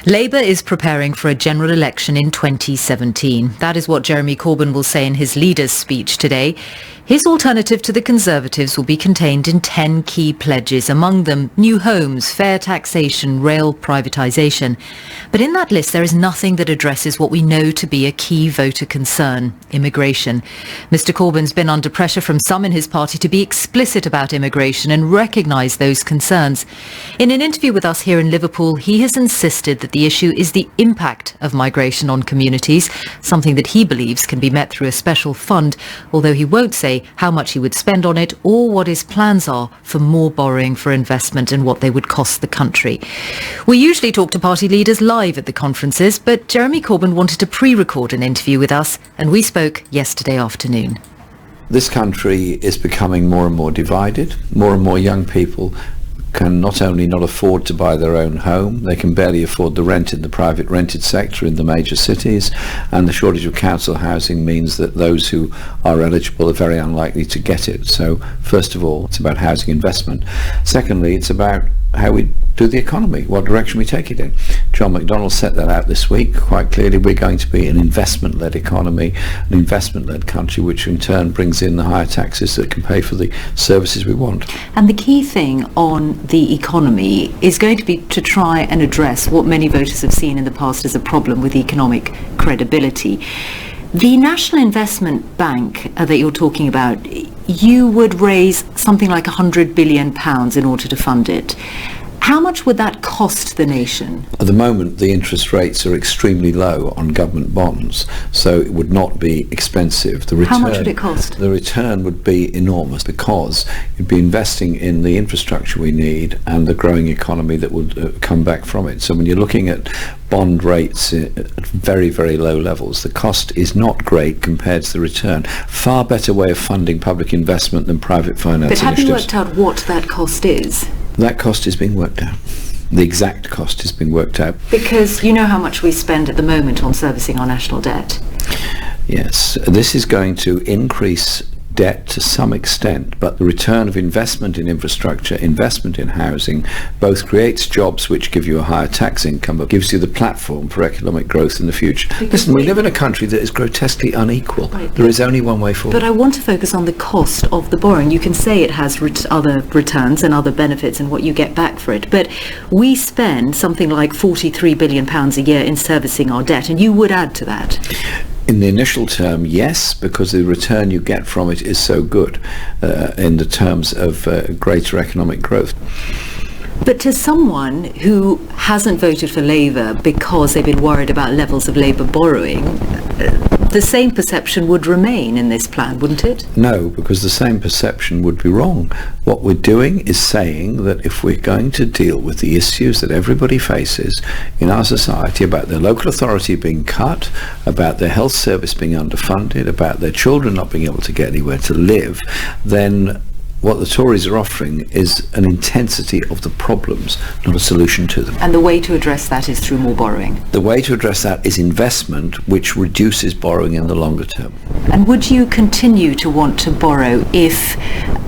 Labour is preparing for a general election in 2017. That is what Jeremy Corbyn will say in his leader's speech today. His alternative to the Conservatives will be contained in 10 key pledges, among them new homes, fair taxation, rail privatisation. But in that list there is nothing that addresses what we know to be a key voter concern, immigration. Mr Corbyn's been under pressure from some in his party to be explicit about immigration and recognise those concerns. In an interview with us here in Liverpool, he has insisted that the issue is the impact of migration on communities, something that he believes can be met through a special fund, although he won't say how much he would spend on it or what his plans are for more borrowing for investment and what they would cost the country. We usually talk to party leaders live at the conferences, but Jeremy Corbyn wanted to pre-record an interview with us, and we spoke yesterday afternoon. This country is becoming more and more divided. More and more young people can not only not afford to buy their own home, they can barely afford the rent in the private rented sector in the major cities, and the shortage of council housing means that those who are eligible are very unlikely to get it. So first of all, it's about housing investment. Secondly, it's about how we do the economy, what direction we take it in. John McDonnell set that out this week quite clearly. We're going to be an investment-led economy, an investment-led country, which in turn brings in the higher taxes that can pay for the services we want. And the key thing on the economy is going to be to try and address what many voters have seen in the past as a problem with economic credibility. The National Investment Bank that you're talking about, you would raise something like £100 billion in order to fund it. How much would that cost the nation? At the moment, the interest rates are extremely low on government bonds, so it would not be expensive. How much would it cost? The return would be enormous because you'd be investing in the infrastructure we need and the growing economy that would come back from it. So when you're looking at bond rates at very, very low levels, the cost is not great compared to the return. Far better way of funding public investment than private finance initiatives. But have you worked out what that cost is? That cost is being worked out. The exact cost is being worked out. Because you know how much we spend at the moment on servicing our national debt. Yes, this is going to increase debt to some extent, but the return of investment in infrastructure, investment in housing, both creates jobs which give you a higher tax income, but gives you the platform for economic growth in the future. Listen, we live in a country that is grotesquely unequal. Right. There is only one way forward. But I want to focus on the cost of the borrowing. You can say it has other returns and other benefits and what you get back for it, but we spend something like £43 billion a year in servicing our debt, and you would add to that. In the initial term, yes, because the return you get from it is so good in the terms of greater economic growth. But to someone who hasn't voted for Labour because they've been worried about levels of Labour borrowing, the same perception would remain in this plan, wouldn't it? No, because the same perception would be wrong. What we're doing is saying that if we're going to deal with the issues that everybody faces in our society about their local authority being cut, about their health service being underfunded, about their children not being able to get anywhere to live, then what the Tories are offering is an intensity of the problems, not a solution to them. And the way to address that is through more borrowing? The way to address that is investment, which reduces borrowing in the longer term. And would you continue to want to borrow if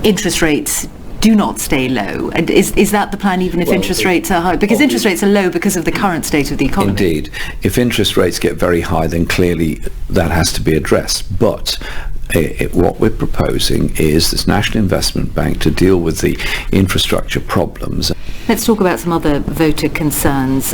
interest rates do not stay low? And is that the plan even if interest rates are high? Because interest rates are low because of the current state of the economy. Indeed. If interest rates get very high, then clearly that has to be addressed. But what we're proposing is this National Investment Bank to deal with the infrastructure problems. Let's talk about some other voter concerns.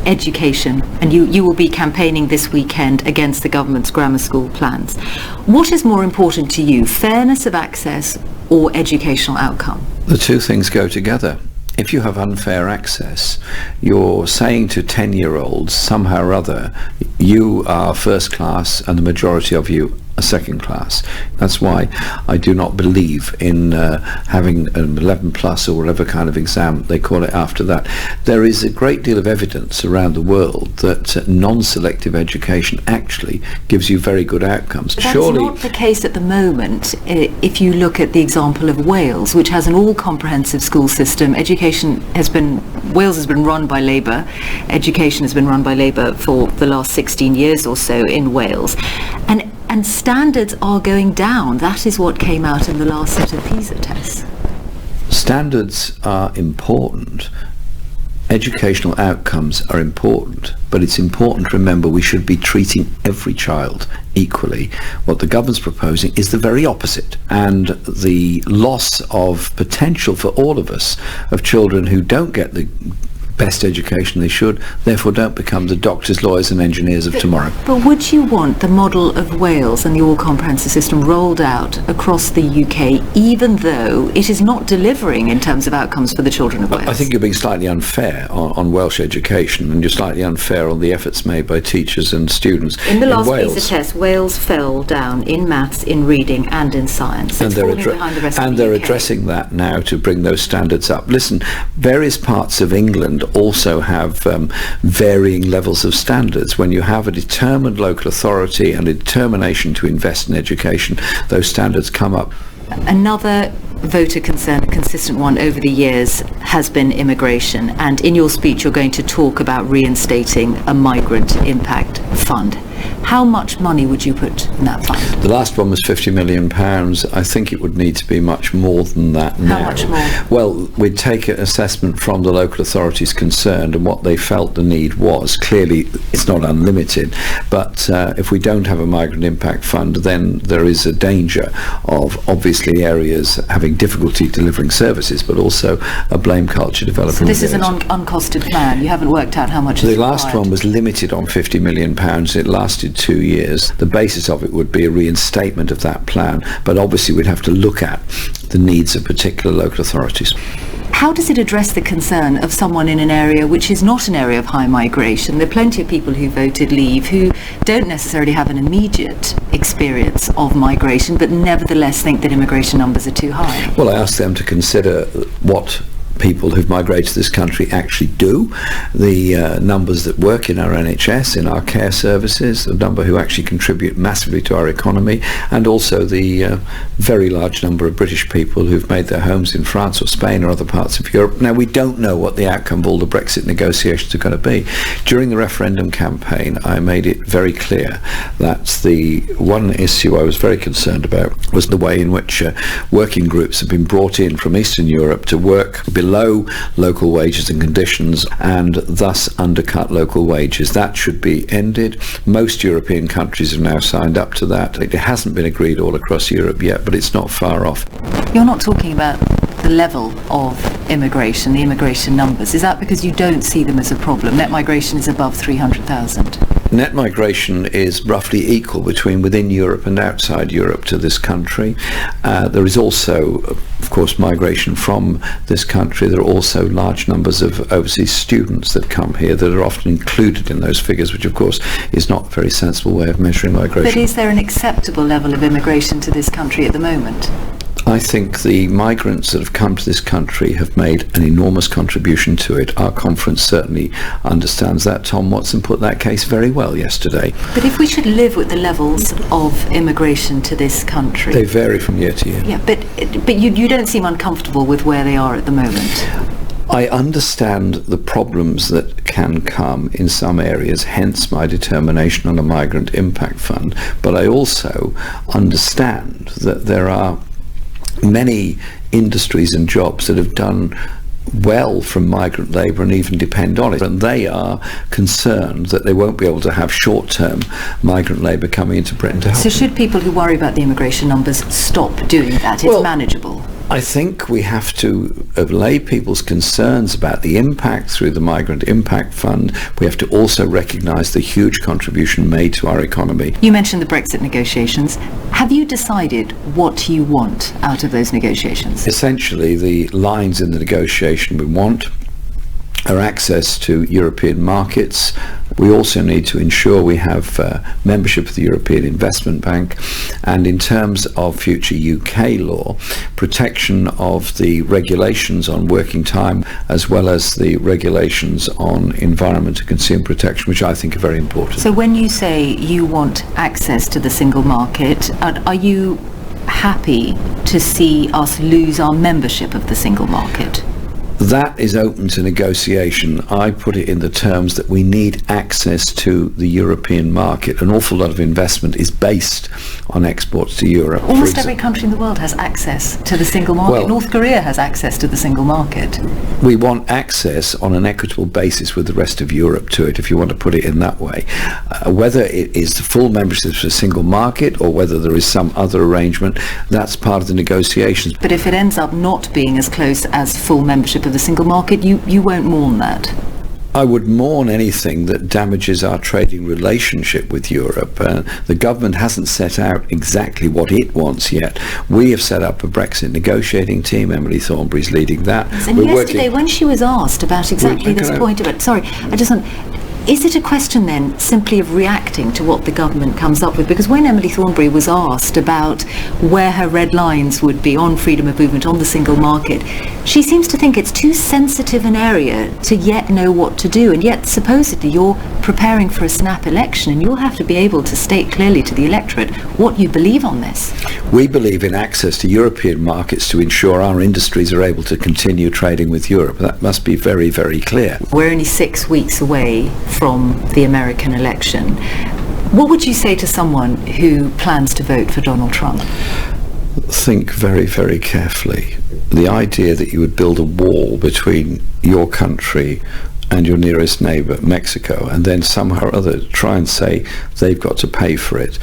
Education, and you will be campaigning this weekend against the government's grammar school plans. What is more important to you, fairness of access or educational outcome? The two things go together. If you have unfair access, you're saying to 10-year-olds somehow or other, you are first class and the majority of you are second class. That's why I do not believe in having an 11 plus or whatever kind of exam they call it after that. There is a great deal of evidence around the world that non-selective education actually gives you very good outcomes. But that's not the case at the moment. If you look at the example of Wales, which has an all-comprehensive school system, Wales has been run by Labour, education has been run by Labour for the last 16 years or so in Wales. And standards are going down. That is what came out in the last set of PISA tests. Standards are important Educational outcomes are important, but it's important to remember we should be treating every child equally. What the government's proposing is the very opposite, and the loss of potential for all of us of children who don't get the best education they should, therefore don't become the doctors, lawyers and engineers of tomorrow. But would you want the model of Wales and the all-comprehensive system rolled out across the UK, even though it is not delivering in terms of outcomes for the children of Wales? I think you're being slightly unfair on Welsh education, and you're slightly unfair on the efforts made by teachers and students. In the last Wales, PISA test, Wales fell down in maths, in reading and in science. And they're addressing that now to bring those standards up. Listen, various parts of England also have varying levels of standards. When you have a determined local authority and a determination to invest in education, those standards come up. Another voter concern, a consistent one over the years, has been immigration. And in your speech, you're going to talk about reinstating a migrant impact fund. How much money would you put in that fund? The last one was £50 million. I think it would need to be much more than that now. How much more? Well, we'd take an assessment from the local authorities concerned and what they felt the need was. Clearly, it's not unlimited, but if we don't have a migrant impact fund, then there is a danger of obviously areas having difficulty delivering services, but also a blame culture developing. So this is an uncosted plan. You haven't worked out how much the last one was limited on £50 million. It lasted 2 years. The basis of it would be a reinstatement of that plan, but obviously we'd have to look at the needs of particular local authorities. How does it address the concern of someone in an area which is not an area of high migration? There are plenty of people who voted Leave who don't necessarily have an immediate experience of migration, but nevertheless think that immigration numbers are too high. Well, I asked them to consider what people who've migrated to this country actually do, the numbers that work in our NHS, in our care services, the number who actually contribute massively to our economy, and also the very large number of British people who've made their homes in France or Spain or other parts of Europe. Now, we don't know what the outcome of all the Brexit negotiations are going to be. During the referendum campaign, I made it very clear that the one issue I was very concerned about was the way in which working groups have been brought in from Eastern Europe to work below local wages and conditions and thus undercut local wages. That should be ended. Most European countries have now signed up to that. It hasn't been agreed all across Europe yet, but it's not far off. You're not talking about the level of immigration, the immigration numbers. Is that because you don't see them as a problem? Net migration is above 300,000. Net migration is roughly equal between within Europe and outside Europe to this country. There is also, of course, migration from this country. There are also large numbers of overseas students that come here that are often included in those figures, which of course is not a very sensible way of measuring migration. But is there an acceptable level of immigration to this country at the moment? I think the migrants that have come to this country have made an enormous contribution to it. Our conference certainly understands that. Tom Watson put that case very well yesterday. But if we should live with the levels of immigration to this country... They vary from year to year. Yeah, but you don't seem uncomfortable with where they are at the moment. I understand the problems that can come in some areas, hence my determination on a migrant impact fund. But I also understand that there are many industries and jobs that have done well from migrant labour and even depend on it, and they are concerned that they won't be able to have short-term migrant labour coming into Britain to help. So should people who worry about the immigration numbers stop doing that? It's manageable. I think we have to allay people's concerns about the impact through the Migrant Impact Fund. We have to also recognise the huge contribution made to our economy. You mentioned the Brexit negotiations. Have you decided what you want out of those negotiations? Essentially, the lines in the negotiation we want are access to European markets. We also need to ensure we have membership of the European Investment Bank, and in terms of future UK law, protection of the regulations on working time as well as the regulations on environment and consumer protection, which I think are very important. So when you say you want access to the single market, are you happy to see us lose our membership of the single market? That is open to negotiation. I put it in the terms that we need access to the European market. An awful lot of investment is based on exports to Europe. Almost every country in the world has access to the single market. Well, North Korea has access to the single market. We want access on an equitable basis with the rest of Europe to it, if you want to put it in that way. Whether it is the full membership of a single market or whether there is some other arrangement, that's part of the negotiations. But if it ends up not being as close as full membership of the single market, you won't mourn that? I would mourn anything that damages our trading relationship with Europe. The government hasn't set out exactly what it wants yet. We have set up a Brexit negotiating team. Emily Thornberry's leading that. And yesterday, when she was asked about exactly this point about... Sorry, I just want... Is it a question then simply of reacting to what the government comes up with? Because when Emily Thornberry was asked about where her red lines would be on freedom of movement, on the single market, she seems to think it's too sensitive an area to yet know what to do. And yet supposedly you're preparing for a snap election and you'll have to be able to state clearly to the electorate what you believe on this. We believe in access to European markets to ensure our industries are able to continue trading with Europe. That must be very, very clear. We're only 6 weeks away from the American election. What would you say to someone who plans to vote for Donald Trump? Think very, very carefully. The idea that you would build a wall between your country and your nearest neighbour, Mexico, and then somehow or other try and say they've got to pay for it.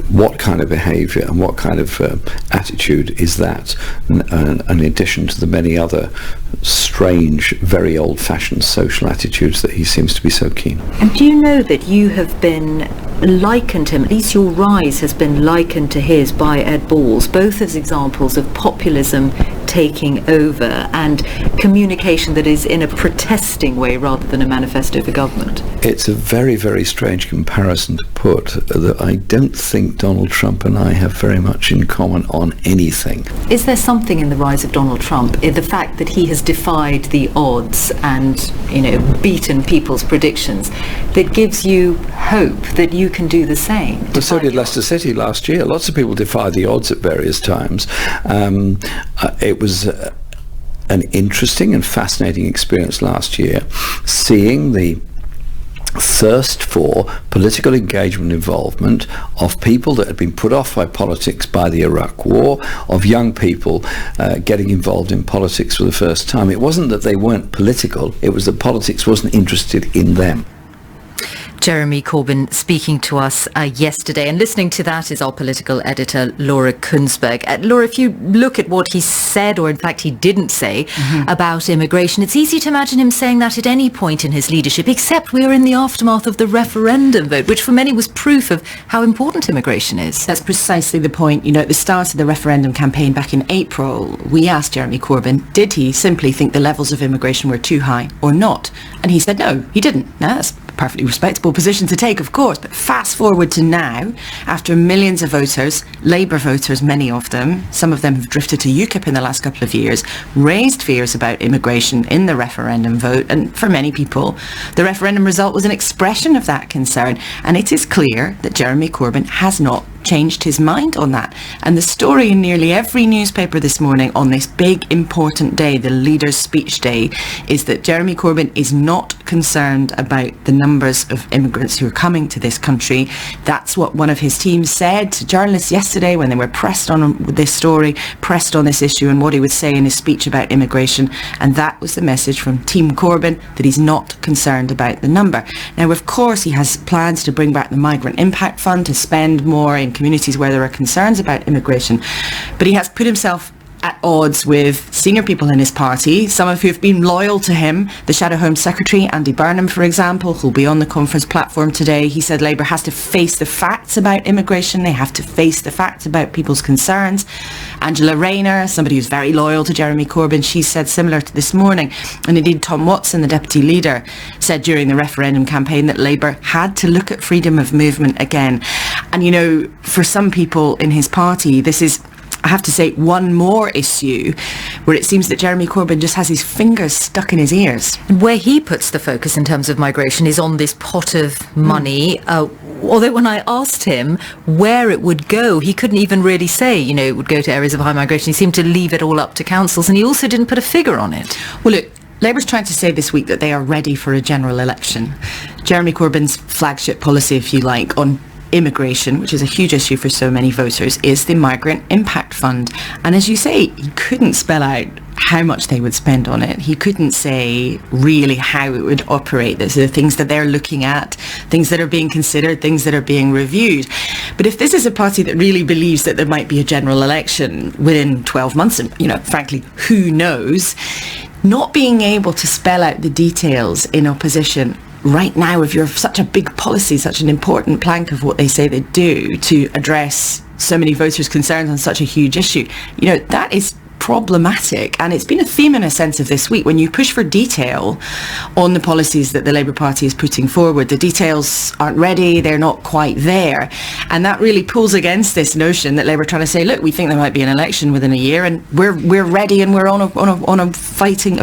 What kind of behaviour and what kind of attitude is that, in addition to the many other strange, very old-fashioned social attitudes that he seems to be so keen? And do you know that you have been likened to him, at least your rise has been likened to his by Ed Balls, both as examples of populism taking over and communication that is in a protesting way rather than a manifesto for government? It's a very, very strange comparison to put, that I don't think Donald Trump and I have very much in common on anything. Is there something in the rise of Donald Trump, in the fact that he has defied the odds and, beaten people's predictions, that gives you hope that you can do the same? But so did Leicester City last year. Lots of people defy the odds at various times. It was an interesting and fascinating experience last year, seeing the thirst for political engagement and involvement of people that had been put off by politics by the Iraq War, of young people getting involved in politics for the first time. It wasn't that they weren't political, it was that politics wasn't interested in them. Jeremy Corbyn speaking to us yesterday, and listening to that is our political editor Laura Kunsberg. Laura, if you look at what he said, or in fact he didn't say, about immigration, it's easy to imagine him saying that at any point in his leadership, except we are in the aftermath of the referendum vote, which for many was proof of how important immigration is. That's precisely the point. At the start of the referendum campaign back in April, we asked Jeremy Corbyn, did he simply think the levels of immigration were too high or not? And he said no, he didn't. Now, that's a perfectly respectable position to take, of course, but fast forward to now, after millions of voters, Labour voters, many of them, some of them have drifted to UKIP in the last couple of years, raised fears about immigration in the referendum vote, and for many people, the referendum result was an expression of that concern, and it is clear that Jeremy Corbyn has not changed his mind on that. And the story in nearly every newspaper this morning on this big important day, the Leader's Speech Day, is that Jeremy Corbyn is not concerned about the numbers of immigrants who are coming to this country. That's what one of his team said to journalists yesterday when they were pressed on this story, pressed on this issue and what he would say in his speech about immigration. And that was the message from Team Corbyn, that he's not concerned about the number. Now, of course, he has plans to bring back the Migrant Impact Fund, to spend more in communities where there are concerns about immigration, but he has put himself at odds with senior people in his party, some of who have been loyal to him. The Shadow Home Secretary, Andy Burnham, for example, who'll be on the conference platform today, he said Labour has to face the facts about immigration. They have to face the facts about people's concerns. Angela Rayner, somebody who's very loyal to Jeremy Corbyn, she said similar to this morning. And indeed, Tom Watson, the Deputy Leader, said during the referendum campaign that Labour had to look at freedom of movement again. And, for some people in his party, this is, I have to say, one more issue where it seems that Jeremy Corbyn just has his fingers stuck in his ears. Where he puts the focus in terms of migration is on this pot of money. although when I asked him where it would go, he couldn't even really say, it would go to areas of high migration. He seemed to leave it all up to councils, and he also didn't put a figure on it. Well, look, Labour's trying to say this week that they are ready for a general election. Jeremy Corbyn's flagship policy, if you like, on immigration, which is a huge issue for so many voters, is the Migrant Impact Fund. And as you say, he couldn't spell out how much they would spend on it. He couldn't say really how it would operate. There's the things that they're looking at, things that are being considered, things that are being reviewed. But if this is a party that really believes that there might be a general election within 12 months, and, frankly, who knows, not being able to spell out the details in opposition right now, if you're such a big policy, such an important plank of what they say they do to address so many voters' concerns on such a huge issue, that is problematic. And it's been a theme in a sense of this week. When you push for detail on the policies that the Labour Party is putting forward, the details aren't ready, they're not quite there. And that really pulls against this notion that Labour are trying to say, look, we think there might be an election within a year, and we're ready, and we're on a fighting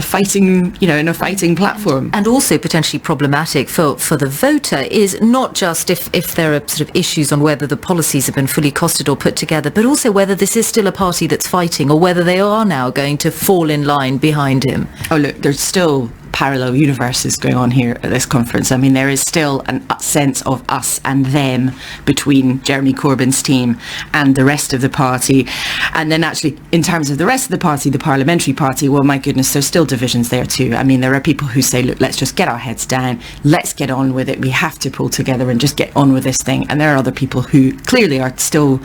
platform. And also potentially problematic for the voter is not just if there are sort of issues on whether the policies have been fully costed or put together, but also whether this is still a party that's fighting, or whether they are now going to fall in line behind him. Oh, look, there's still parallel universes going on here at this conference. I mean, there is still a sense of us and them between Jeremy Corbyn's team and the rest of the party. And then actually, in terms of the rest of the party, the parliamentary party, well, my goodness, there's still divisions there too. I mean, there are people who say, look, let's just get our heads down, let's get on with it, we have to pull together and just get on with this thing. And there are other people who clearly are still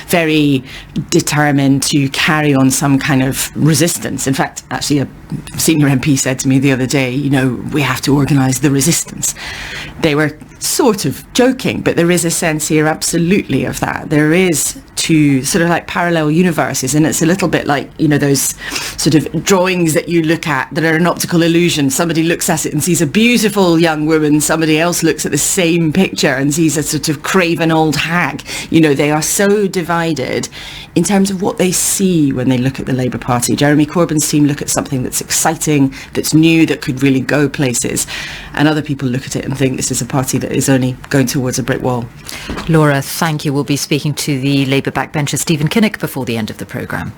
very determined to carry on some kind of resistance. In fact, actually, a senior MP said to me the other day, we have to organise the resistance. They were sort of joking, but there is a sense here absolutely of that. There is two sort of like parallel universes, and it's a little bit like, those sort of drawings that you look at that are an optical illusion. Somebody looks at it and sees a beautiful young woman, somebody else looks at the same picture and sees a sort of craven old hag. They are so divided in terms of what they see when they look at the Labour Party. Jeremy Corbyn's team look at something that's exciting, that's new, that could really go places, and other people look at it and think this is a party that is only going towards a brick wall. Laura, thank you. We'll be speaking to the Labour backbencher Stephen Kinnock before the end of the programme.